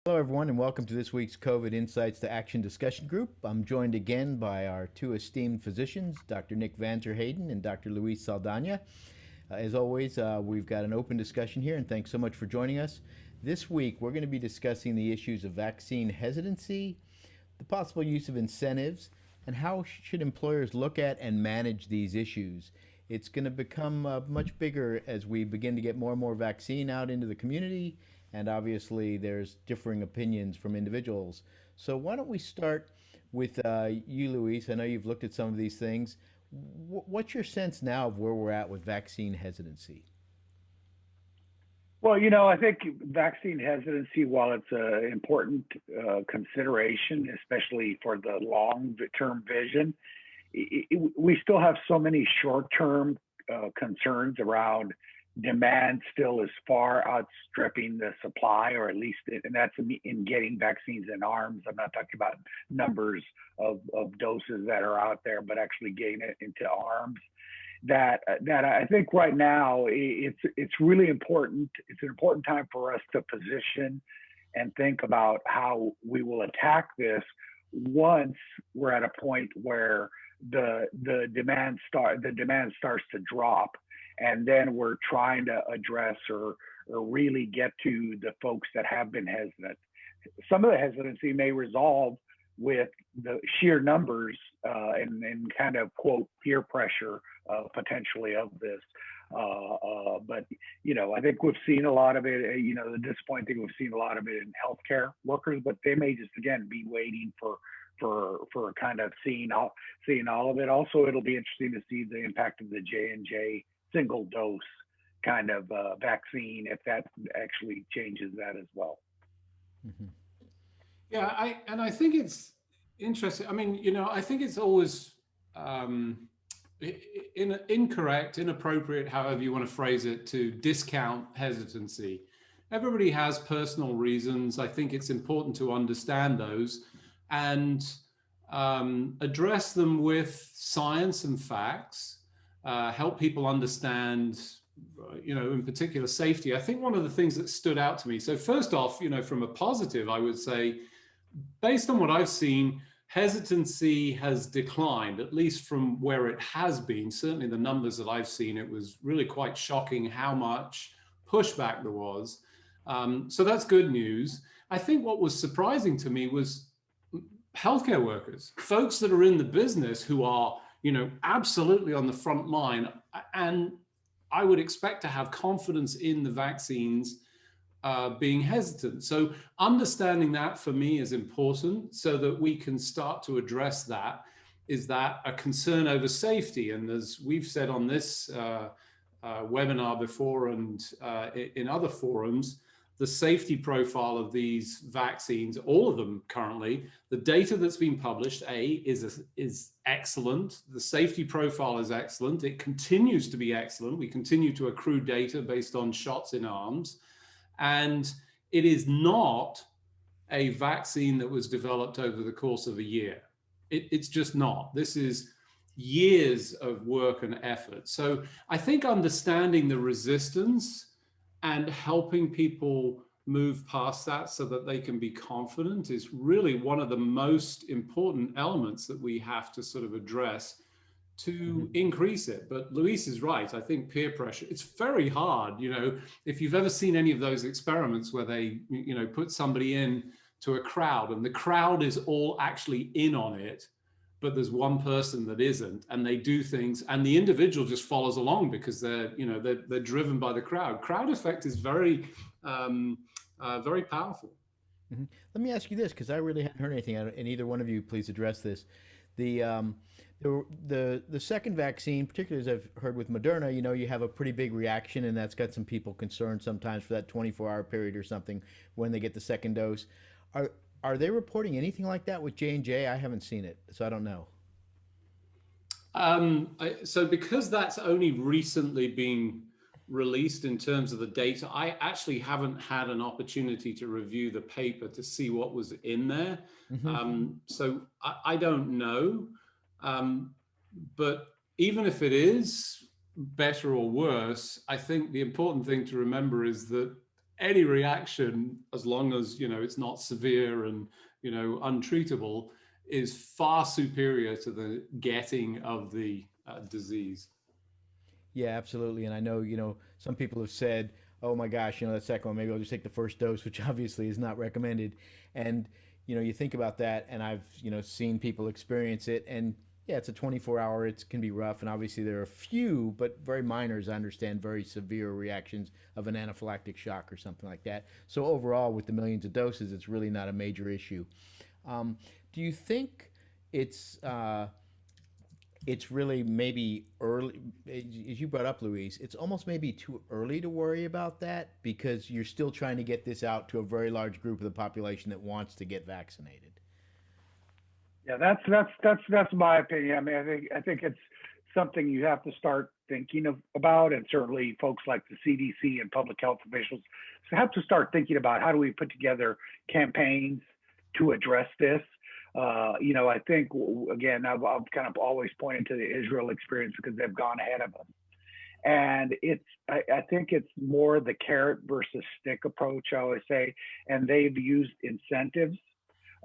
Hello, everyone, and welcome to this week's COVID Insights to Action discussion group. I'm joined again by our two esteemed physicians, Dr. Nick van Terheyden and Dr. Luis Saldana. As always, we've got an open discussion here, and thanks so much for joining us. This week, we're going to be discussing the issues of vaccine hesitancy, the possible use of incentives, and how should employers look at and manage these issues. It's going to become much bigger as we begin to get more and more vaccine out into the community, and obviously there's differing opinions from individuals. So why don't we start with you, Luis? I know you've looked at some of these things. What's your sense now of where we're at with vaccine hesitancy? Well, I think vaccine hesitancy, while it's an important consideration, especially for the long-term vision, we still have so many short-term concerns around demand still is far outstripping the supply, or at least, and that's in getting vaccines in arms. I'm not talking about numbers of doses that are out there, but actually getting it into arms. That I think right now it's really important. It's an important time for us to position and think about how we will attack this once we're at a point where the demand starts to drop, and then we're trying to address or really get to the folks that have been hesitant. Some of the hesitancy may resolve with the sheer numbers and kind of quote peer pressure potentially of this. But I think we've seen a lot of it. The disappointing thing, we've seen a lot of it in healthcare workers, but they may just again be waiting for kind of seeing all of it. Also, it'll be interesting to see the impact of the J&J single dose kind of vaccine, if that actually changes that as well. Mm-hmm. Yeah, I think it's interesting. I mean, I think it's always incorrect, inappropriate, however you want to phrase it, to discount hesitancy. Everybody has personal reasons. I think it's important to understand those and address them with science and facts, help people understand, in particular safety. I think one of the things that stood out to me, so first off, from a positive, I would say, based on what I've seen, hesitancy has declined, at least from where it has been. Certainly the numbers that I've seen, it was really quite shocking how much pushback there was. So that's good news. I think what was surprising to me was healthcare workers, folks that are in the business who are, absolutely on the front line. And I would expect to have confidence in the vaccines being hesitant. So understanding that for me is important so that we can start to address that. Is that a concern over safety? And as we've said on this webinar before and in other forums, the safety profile of these vaccines, all of them currently, the data that's been published, is excellent. The safety profile is excellent. It continues to be excellent. We continue to accrue data based on shots in arms. And it is not a vaccine that was developed over the course of a year. It's just not. This is years of work and effort. So I think understanding the resistance and helping people move past that so that they can be confident is really one of the most important elements that we have to sort of address to increase it. But Luis is right. I think peer pressure, it's very hard. If you've ever seen any of those experiments where they, put somebody in to a crowd and the crowd is all actually in on it, but there's one person that isn't, and they do things and the individual just follows along because they're driven by the crowd. Crowd effect is very, very powerful. Mm-hmm. Let me ask you this, because I really haven't heard anything, and either one of you please address this. The second vaccine, particularly as I've heard with Moderna, you have a pretty big reaction, and that's got some people concerned sometimes for that 24-hour period or something when they get the second dose. Are they reporting anything like that with J&J? I haven't seen it, so I don't know. So because that's only recently been released in terms of the data, I actually haven't had an opportunity to review the paper to see what was in there. Mm-hmm. So I don't know. But even if it is better or worse, I think the important thing to remember is that any reaction, as long as, it's not severe and, untreatable, is far superior to the getting of the disease. Yeah, absolutely. And I know, some people have said, oh my gosh, that second one, maybe I'll just take the first dose, which obviously is not recommended. And, you think about that, and I've, seen people experience it. And yeah, it's a 24-hour, it can be rough. And obviously there are a few, but very minor, as I understand, very severe reactions of an anaphylactic shock or something like that. So overall, with the millions of doses, it's really not a major issue. Do you think it's, it's really maybe early, as you brought up, Luis, it's almost maybe too early to worry about that because you're still trying to get this out to a very large group of the population that wants to get vaccinated? Yeah, that's my opinion. I mean, I think it's something you have to start thinking about, and certainly folks like the CDC and public health officials have to start thinking about how do we put together campaigns to address this. I think, again, I've kind of always pointed to the Israel experience because they've gone ahead of us. And I think it's more the carrot versus stick approach, I always say. And they've used incentives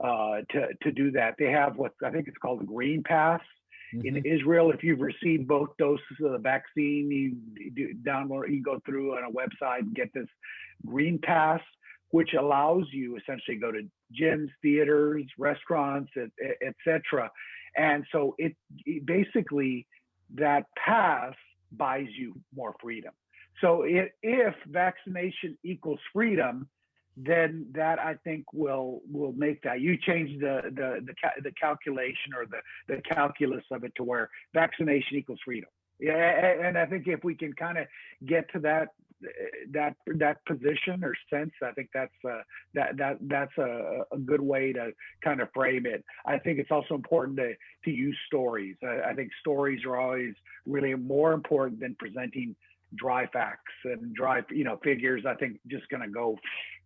to do that. They have what I think it's called a green pass. In Israel, if you've received both doses of the vaccine, you download, you go through on a website and get this green pass, which allows you essentially go to gyms, theaters, restaurants, etc. And so it basically, that pass buys you more freedom. So if vaccination equals freedom, then that I think will make that. You change the calculation or the calculus of it to where vaccination equals freedom. Yeah, and I think if we can kind of get to that position or sense, I think that's a good way to kind of frame it. I think it's also important to use stories. I think stories are always really more important than presenting dry facts and dry figures. I think just going to go,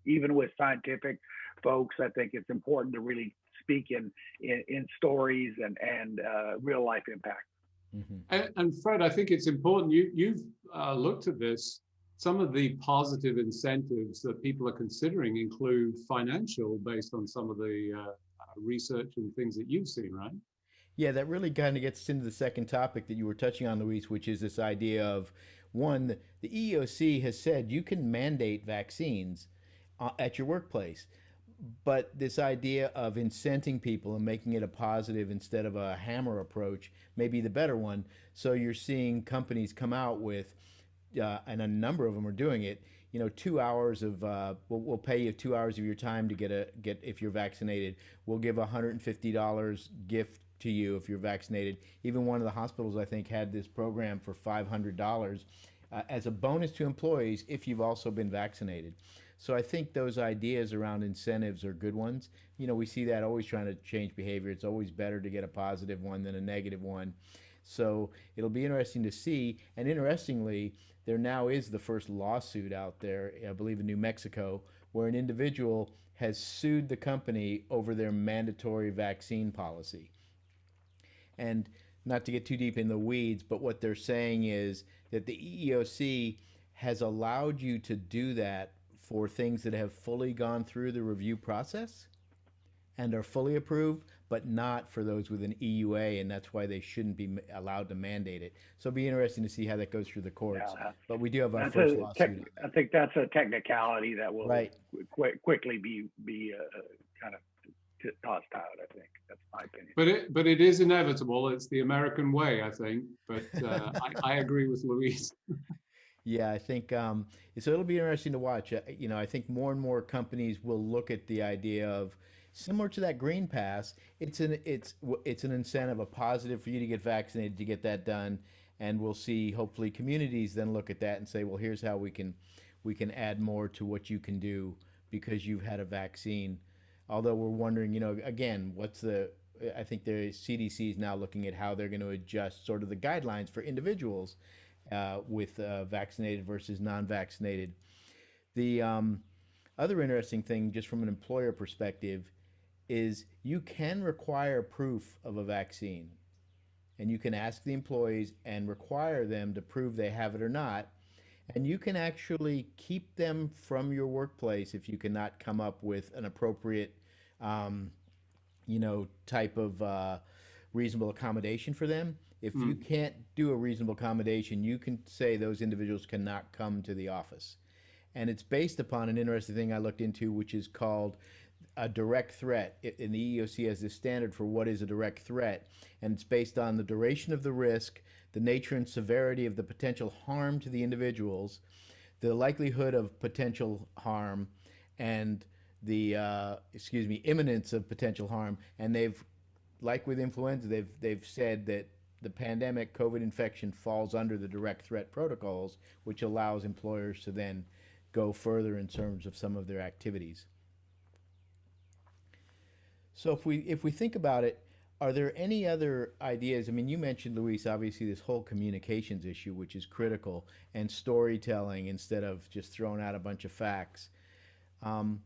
even with scientific folks, I think it's important to really speak in stories and real life impact. And Fred, I think it's important. You've looked at this. Some of the positive incentives that people are considering include financial, based on some of the research and things that you've seen, right? Yeah, that really kind of gets into the second topic that you were touching on, Luis, which is this idea of, one, the EEOC has said you can mandate vaccines at your workplace. But this idea of incenting people and making it a positive instead of a hammer approach may be the better one. So you're seeing companies come out with, and a number of them are doing it, 2 hours of, we'll pay you 2 hours of your time to get if you're vaccinated. We'll give $150 gift to you if you're vaccinated. Even one of the hospitals, I think, had this program for $500 as a bonus to employees if you've also been vaccinated. So I think those ideas around incentives are good ones. We see that always trying to change behavior. It's always better to get a positive one than a negative one. So it'll be interesting to see. And interestingly, there now is the first lawsuit out there, I believe in New Mexico, where an individual has sued the company over their mandatory vaccine policy. And not to get too deep in the weeds, but what they're saying is that the EEOC has allowed you to do that for things that have fully gone through the review process and are fully approved, but not for those with an EUA, and that's why they shouldn't be allowed to mandate it. So it'll be interesting to see how that goes through the courts. Yeah, but we do have our first lawsuit. I think that's a technicality that will quickly be kind of tossed out. I think that's my opinion. But it is inevitable. It's the American way, I think. But I agree with Luis. Yeah, I think so. It'll be interesting to watch. I think more and more companies will look at the idea of, similar to that green pass, it's an incentive, a positive for you to get vaccinated, to get that done, and we'll see hopefully communities then look at that and say, well, here's how we can add more to what you can do because you've had a vaccine. Although we're wondering, again, I think the CDC is now looking at how they're going to adjust sort of the guidelines for individuals with vaccinated versus non-vaccinated. The other interesting thing, just from an employer perspective, is you can require proof of a vaccine. And you can ask the employees and require them to prove they have it or not. And you can actually keep them from your workplace if you cannot come up with an appropriate, um, type of reasonable accommodation for them. If you Mm. can't do a reasonable accommodation, you can say those individuals cannot come to the office. And it's based upon an interesting thing I looked into, which is called a direct threat. In the EEOC has this standard for what is a direct threat, and it's based on the duration of the risk, the nature and severity of the potential harm to the individuals, the likelihood of potential harm, and the imminence of potential harm. And they've, like with influenza, they've said that the pandemic COVID infection falls under the direct threat protocols, which allows employers to then go further in terms of some of their activities. So if we think about it, are there any other ideas? I mean, you mentioned, Luis, obviously this whole communications issue, which is critical, and storytelling instead of just throwing out a bunch of facts. Um,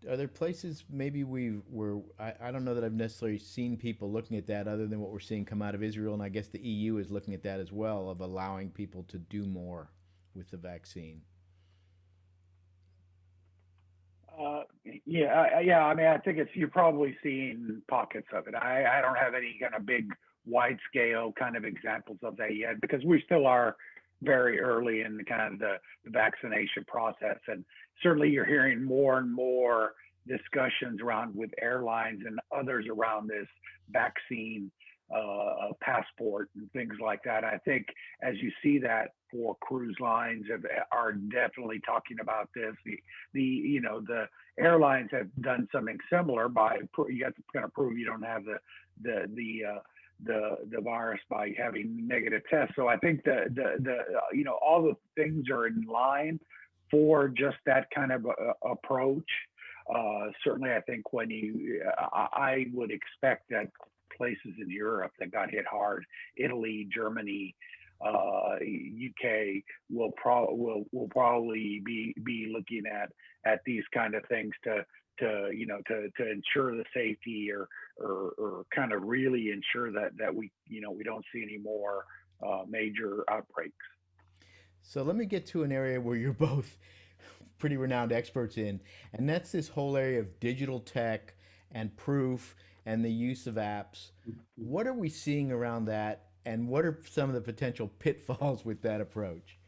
are there places maybe I don't know that I've necessarily seen people looking at that other than what we're seeing come out of Israel, and I guess the EU is looking at that as well, of allowing people to do more with the vaccine. Yeah. I mean, I think you're probably seeing pockets of it. I don't have any kind of big, wide scale kind of examples of that yet because we still are very early in the kind of the vaccination process, and certainly you're hearing more and more discussions around with airlines and others around this vaccine passport and things like that. I think as you see that for cruise lines are definitely talking about this. The airlines have done something similar by you have to kind of prove you don't have the virus by having negative tests. So I think all the things are in line for just that kind of approach. Certainly, I think I would expect that places in Europe that got hit hard, Italy, Germany, UK will probably be looking at these kind of things to ensure the safety or kind of really ensure that we don't see any more major outbreaks. So let me get to an area where you're both pretty renowned experts in, and that's this whole area of digital tech and proof and the use of apps. What are we seeing around that, and what are some of the potential pitfalls with that approach?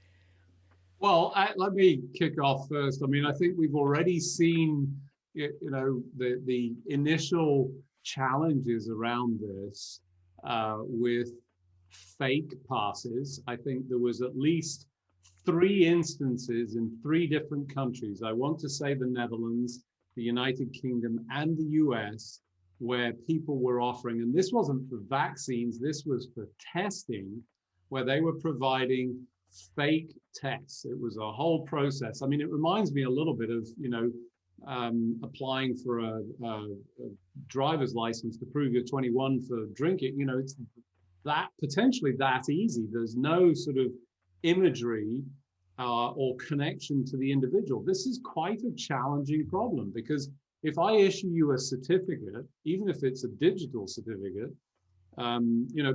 Well, let me kick off first. I mean, I think we've already seen, the initial challenges around this with fake passes. I think there was at least 3 instances in 3 different countries. I want to say the Netherlands, the United Kingdom, and the US, where people were offering, and this wasn't for vaccines, this was for testing, where they were providing fake tests. It was a whole process. I mean, it reminds me a little bit of, applying for a driver's license to prove you're 21 for drinking. It's that potentially that easy. There's no sort of imagery or connection to the individual. This is quite a challenging problem because if I issue you a certificate, even if it's a digital certificate,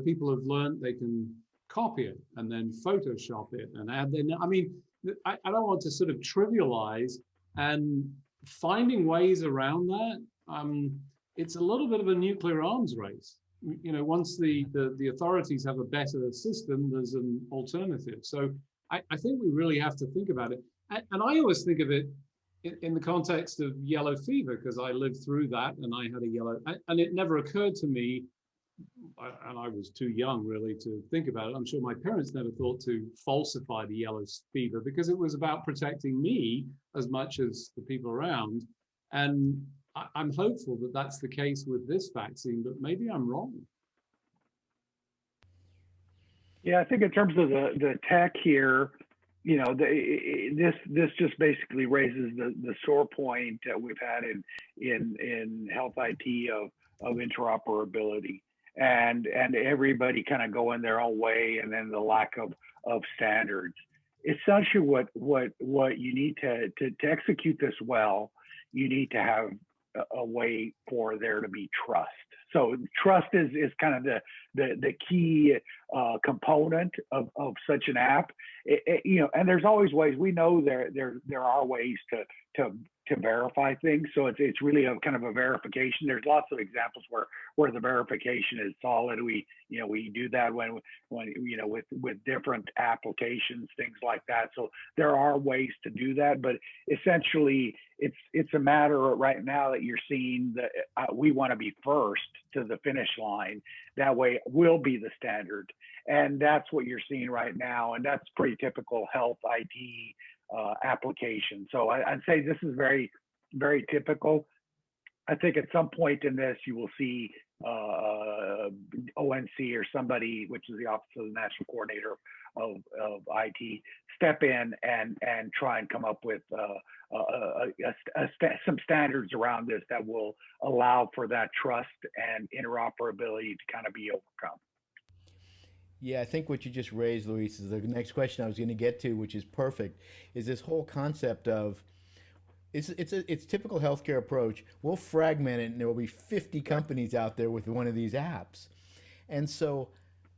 people have learned they can copy it and then Photoshop it and add. I mean, I don't want to sort of trivialize, and finding ways around that. It's a little bit of a nuclear arms race. Once the authorities have a better system, there's an alternative. So I think we really have to think about it. And I always think of it in the context of yellow fever, because I lived through that and I had a yellow, and it never occurred to me, and I was too young really to think about it. I'm sure my parents never thought to falsify the yellow fever because it was about protecting me as much as the people around. And I'm hopeful that that's the case with this vaccine, but maybe I'm wrong. Yeah, I think in terms of the tech here, this just basically raises the sore point that we've had in health IT of interoperability and everybody kind of going their own way, and then the lack of standards. Essentially, what you need to execute this well, you need to have a way for there to be trust. So trust is kind of the key component of such an app. And there's always ways. We know there are ways to verify things. So it's really a kind of a verification. There's lots of examples where the verification is solid. We do that when with different applications, things like that. So there are ways to do that, but essentially it's a matter right now that you're seeing that we want to be first to the finish line. That way we'll be the standard, and that's what you're seeing right now, and that's pretty typical health IT application. So I'd say this is very, very typical. I think at some point in this, you will see ONC or somebody, which is the Office of the National Coordinator of IT, step in and try and come up with some standards around this that will allow for that trust and interoperability to kind of be overcome. Yeah, I think what you just raised, Luis, is the next question I was going to get to, which is perfect, is this whole concept of it's typical healthcare approach. We'll fragment it, and there will be 50 companies out there with one of these apps. And so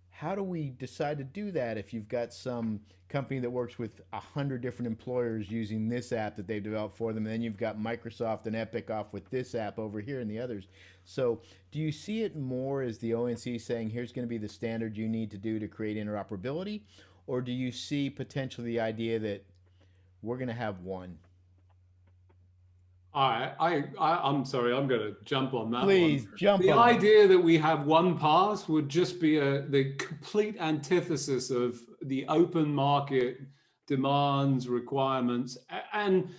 how do we decide to do that if you've got some company that works with 100 different employers using this app that they've developed for them, and then you've got Microsoft and Epic off with this app over here and the others? So do you see it more as the ONC saying, here's going to be the standard you need to do to create interoperability? Or do you see potentially the idea that we're going to have one? I'm sorry, I'm going to jump on that Please, one. jump The on. idea that we have one pass would just be the complete antithesis of the open market demands, requirements, and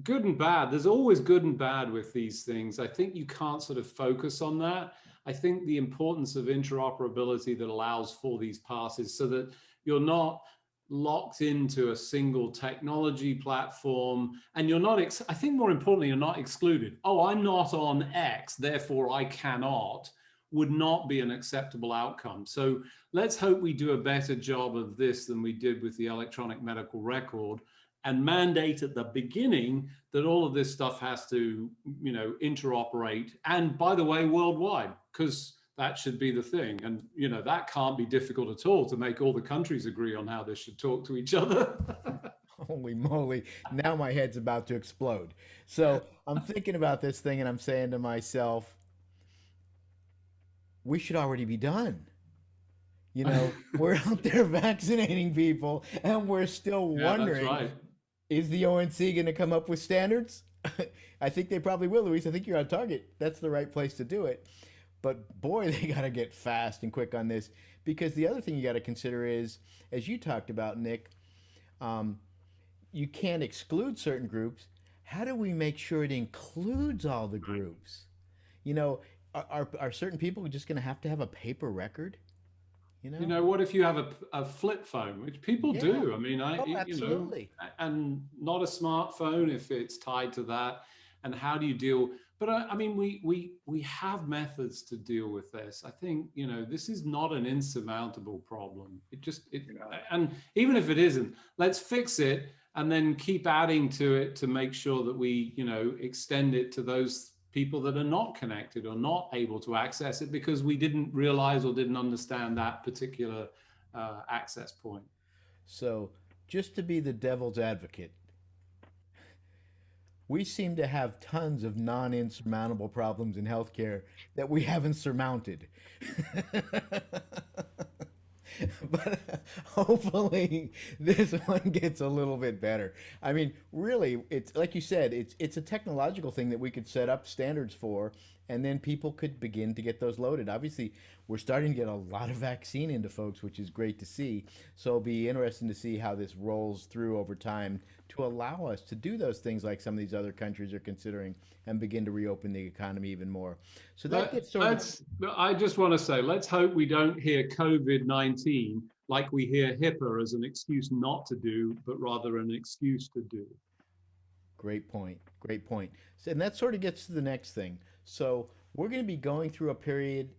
good and bad. There's always good and bad with these things. I think you can't sort of focus on that. I think the importance of interoperability that allows for these passes so that you're not locked into a single technology platform, and you're not, I think more importantly, you're not excluded. Oh, I'm not on X, therefore I cannot, would not be an acceptable outcome. So let's hope we do a better job of this than we did with the electronic medical record, and mandate at the beginning that all of this stuff has to, interoperate. And by the way, worldwide, because that should be the thing. And, that can't be difficult at all to make all the countries agree on how they should talk to each other. Holy moly. Now my head's about to explode. So I'm thinking about this thing and I'm saying to myself, we should already be done. We're out there vaccinating people and we're still wondering, that's right. Is the ONC going to come up with standards? I think they probably will, Luis. I think you're on target. That's the right place to do it. But boy, they got to get fast and quick on this, because the other thing you got to consider is, as you talked about, Nick, you can't exclude certain groups. How do we make sure it includes all the groups? Are certain people just going to have a paper record? What if you have a flip phone, which people do? I mean, absolutely. And not a smartphone if it's tied to that. And how do you deal? But we have methods to deal with this. I think, this is not an insurmountable problem. And even if it isn't, let's fix it and then keep adding to it to make sure that we, extend it to those people that are not connected or not able to access it because we didn't realize or didn't understand that particular access point. So just to be the devil's advocate, we seem to have tons of non-insurmountable problems in healthcare that we haven't surmounted. But hopefully this one gets a little bit better. I mean, really, it's like you said, it's a technological thing that we could set up standards for, and then people could begin to get those loaded. Obviously, we're starting to get a lot of vaccine into folks, which is great to see. So it'll be interesting to see how this rolls through over time to allow us to do those things like some of these other countries are considering and begin to reopen the economy even more. So that gets sort of... I just want to say, let's hope we don't hear COVID-19 like we hear HIPAA as an excuse not to do, but rather an excuse to do. Great point. Great point. So, and that sort of gets to the next thing. So we're going to be going through a period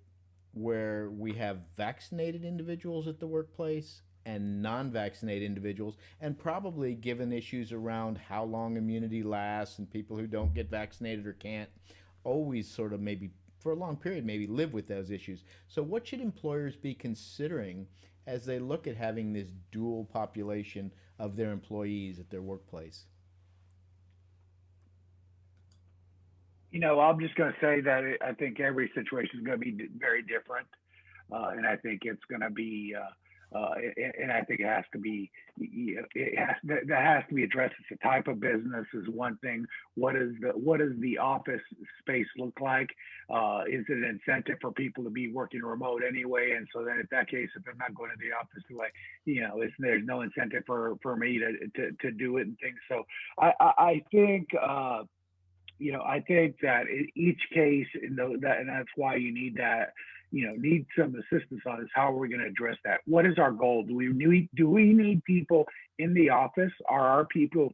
where we have vaccinated individuals at the workplace and non-vaccinated individuals, and probably given issues around how long immunity lasts and people who don't get vaccinated or can't always sort of maybe for a long period maybe live with those issues. So what should employers be considering as they look at having this dual population of their employees at their workplace? I'm just going to say that I think every situation is going to be very different. And I think it's going to be, and I think it has to be, that has to be addressed. It's a type of business is one thing. What does the office space look like? Is it an incentive for people to be working remote anyway? And so then in that case, if they're not going to the office, there's no incentive for me to do it and things. So I think, I think that in each case, and that's why you need that, need some assistance on is how are we going to address that? What is our goal? Do we need people in the office? Are our people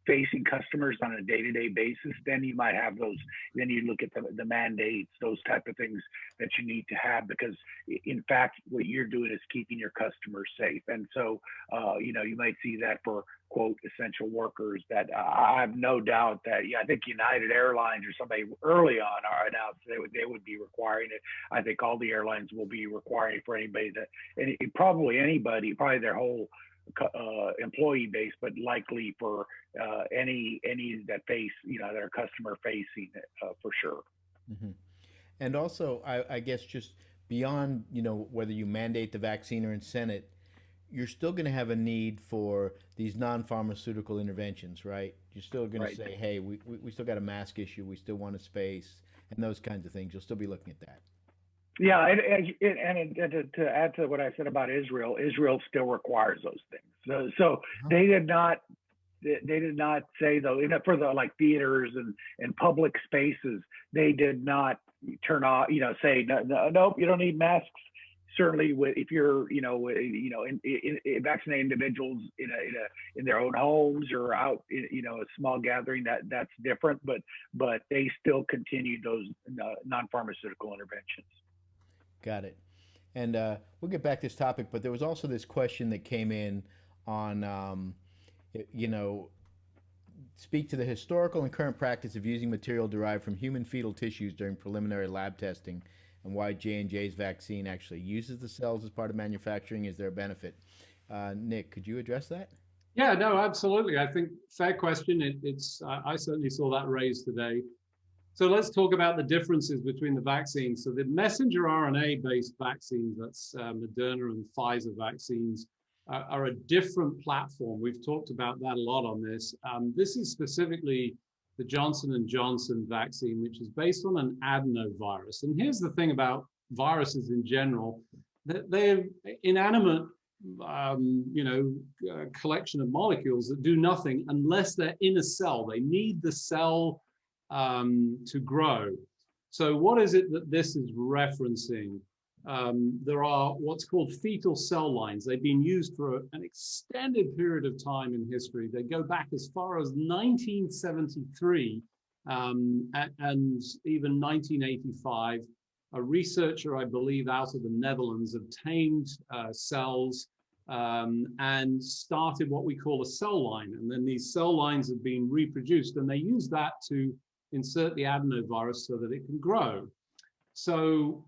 facing customers on a day-to-day basis? Then you might have those. Then you look at the mandates, those type of things that you need to have, because in fact, what you're doing is keeping your customers safe. And so, you might see that for quote essential workers that I have no doubt that I think United Airlines or somebody early on announced they would be requiring it. I think all the airlines will be requiring for anybody probably their whole employee base, but likely for any that face that are customer facing for sure. Mm-hmm. And also, I guess just beyond whether you mandate the vaccine or incent it, you're still going to have a need for these non-pharmaceutical interventions, right? You're still going to say, hey, we still got a mask issue, we still want a space, and those kinds of things. You'll still be looking at that. Yeah, and to add to what I said about Israel still requires those things. So they did not say though for the like theaters and public spaces, they did not turn off, say nope, you don't need masks. Certainly, if you're, vaccinated individuals in their own homes or out, a small gathering, that's different. But they still continued those non-pharmaceutical interventions. Got it. And we'll get back to this topic, but there was also this question that came in on, speak to the historical and current practice of using material derived from human fetal tissues during preliminary lab testing, and why J&J's vaccine actually uses the cells as part of manufacturing. Is there a benefit? Nick, could you address that? Yeah, no, absolutely. I think fair question. I certainly saw that raised today. So let's talk about the differences between the vaccines. So the messenger RNA-based vaccines, that's Moderna and Pfizer vaccines, are a different platform. We've talked about that a lot on this. This is specifically the Johnson & Johnson vaccine, which is based on an adenovirus. And here's the thing about viruses in general, that they're inanimate, collection of molecules that do nothing unless they're in a cell. They need the cell to grow. So what is it that this is referencing? There are what's called fetal cell lines. They've been used for an extended period of time in history. They go back as far as 1973 and even 1985. A researcher, I believe, out of the Netherlands obtained cells and started what we call a cell line. And then these cell lines have been reproduced, and they use that to insert the adenovirus so that it can grow. So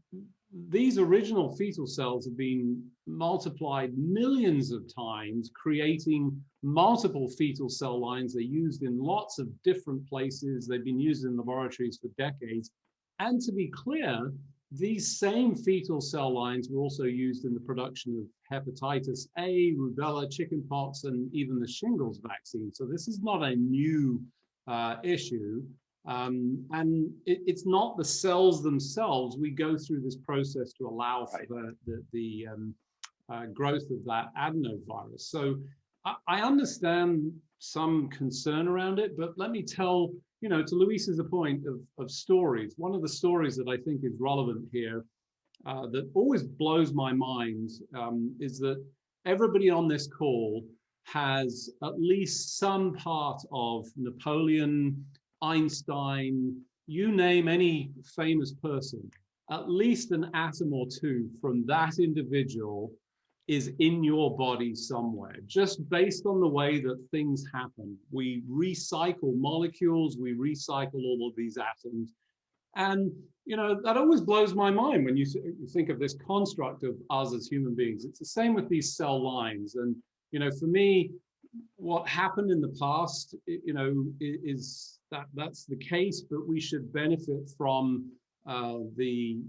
these original fetal cells have been multiplied millions of times, creating multiple fetal cell lines. They're used in lots of different places. They've been used in laboratories for decades. And to be clear, these same fetal cell lines were also used in the production of hepatitis A, rubella, chickenpox, and even the shingles vaccine. So this is not a new issue. And it's not the cells themselves. We go through this process to allow for the growth of that adenovirus. So I understand some concern around it, but let me tell, to Luis's point of stories. One of the stories that I think is relevant here that always blows my mind is that everybody on this call has at least some part of Napoleon, Einstein, you name any famous person, at least an atom or two from that individual is in your body somewhere, just based on the way that things happen. We recycle molecules, we recycle all of these atoms. And, you know, that always blows my mind when you think of this construct of us as human beings. It's the same with these cell lines. And, you know, for me, what happened in the past, you know, is that's the case, but we should benefit from the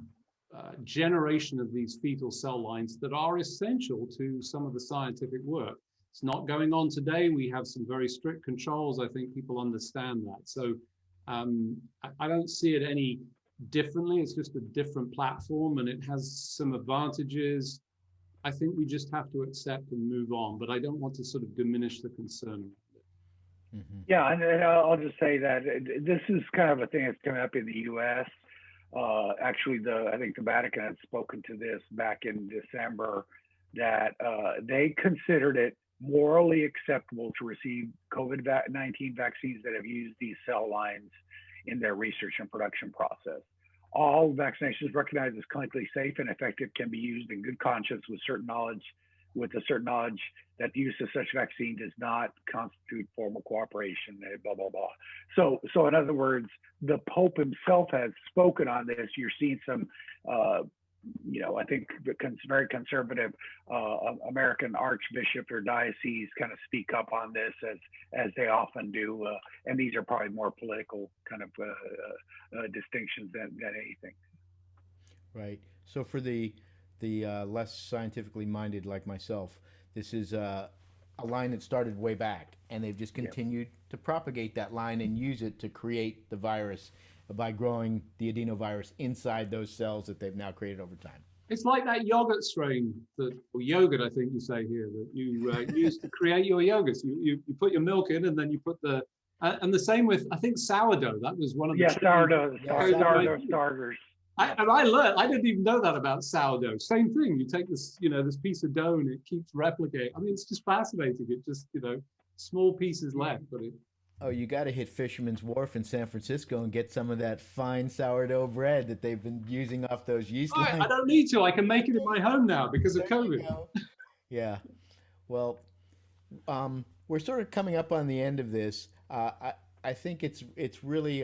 generation of these fetal cell lines that are essential to some of the scientific work. It's not going on today. We have some very strict controls. I think people understand that. So I don't see it any differently. It's just a different platform and it has some advantages. I think we just have to accept and move on, but I don't want to sort of diminish the concern. Mm-hmm. Yeah, and I'll just say that this is kind of a thing that's coming up in the U.S. Actually, I think the Vatican had spoken to this back in December, that they considered it morally acceptable to receive COVID-19 vaccines that have used these cell lines in their research and production process. All vaccinations recognized as clinically safe and effective can be used in good conscience with a certain knowledge that the use of such vaccine does not constitute formal cooperation, blah, blah, blah. So in other words, the Pope himself has spoken on this. You're seeing some, you know, I think very conservative American archbishop or diocese kind of speak up on this as they often do. And these are probably more political kind of distinctions than anything. Right. So for the less scientifically minded like myself, this is a line that started way back, and they've just continued to propagate that line and use it to create the virus by growing the adenovirus inside those cells that they've now created over time. It's like that yogurt strain, or yogurt, I think you say here, that you use to create your yogurts. You put your milk in, and then you put and the same with, I think, sourdough. That was one of the sourdough starters. I learned, I didn't even know that about sourdough. Same thing. You take this, you know, this piece of dough and it keeps replicating. I mean, it's just fascinating. It just, you know, small pieces left, but it. Oh, you got to hit Fisherman's Wharf in San Francisco and get some of that fine sourdough bread that they've been using off those yeast lines. I don't need to. I can make it in my home now because of COVID. Yeah. Well, we're sort of coming up on the end of this. I think it's really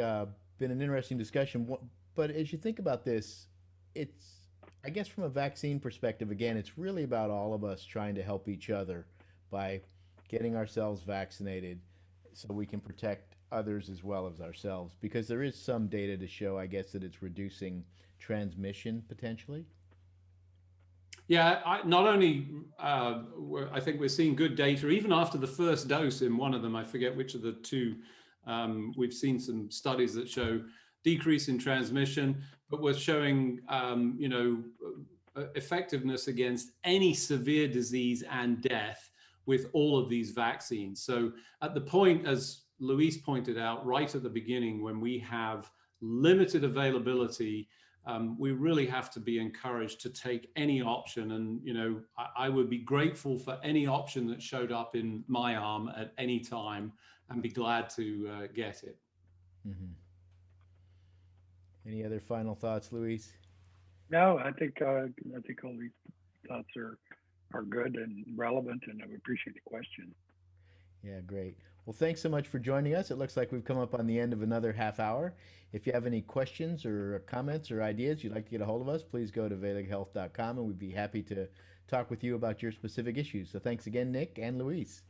been an interesting discussion. But as you think about this, it's, I guess from a vaccine perspective, again, it's really about all of us trying to help each other by getting ourselves vaccinated so we can protect others as well as ourselves. Because there is some data to show, I guess, that it's reducing transmission potentially. Yeah, not only, I think we're seeing good data, even after the first dose in one of them, I forget which of the two, we've seen some studies that show decrease in transmission, but we're showing, you know, effectiveness against any severe disease and death with all of these vaccines. So at the point, as Luis pointed out, right at the beginning, when we have limited availability, we really have to be encouraged to take any option. And, you know, I would be grateful for any option that showed up in my arm at any time and be glad to get it. Mm-hmm. Any other final thoughts, Luis? No, I think all these thoughts are good and relevant, and I appreciate the question. Yeah, great. Well, thanks so much for joining us. It looks like we've come up on the end of another half hour. If you have any questions or comments or ideas you'd like to get a hold of us, please go to velighealth.com and we'd be happy to talk with you about your specific issues. So thanks again, Nick and Luis.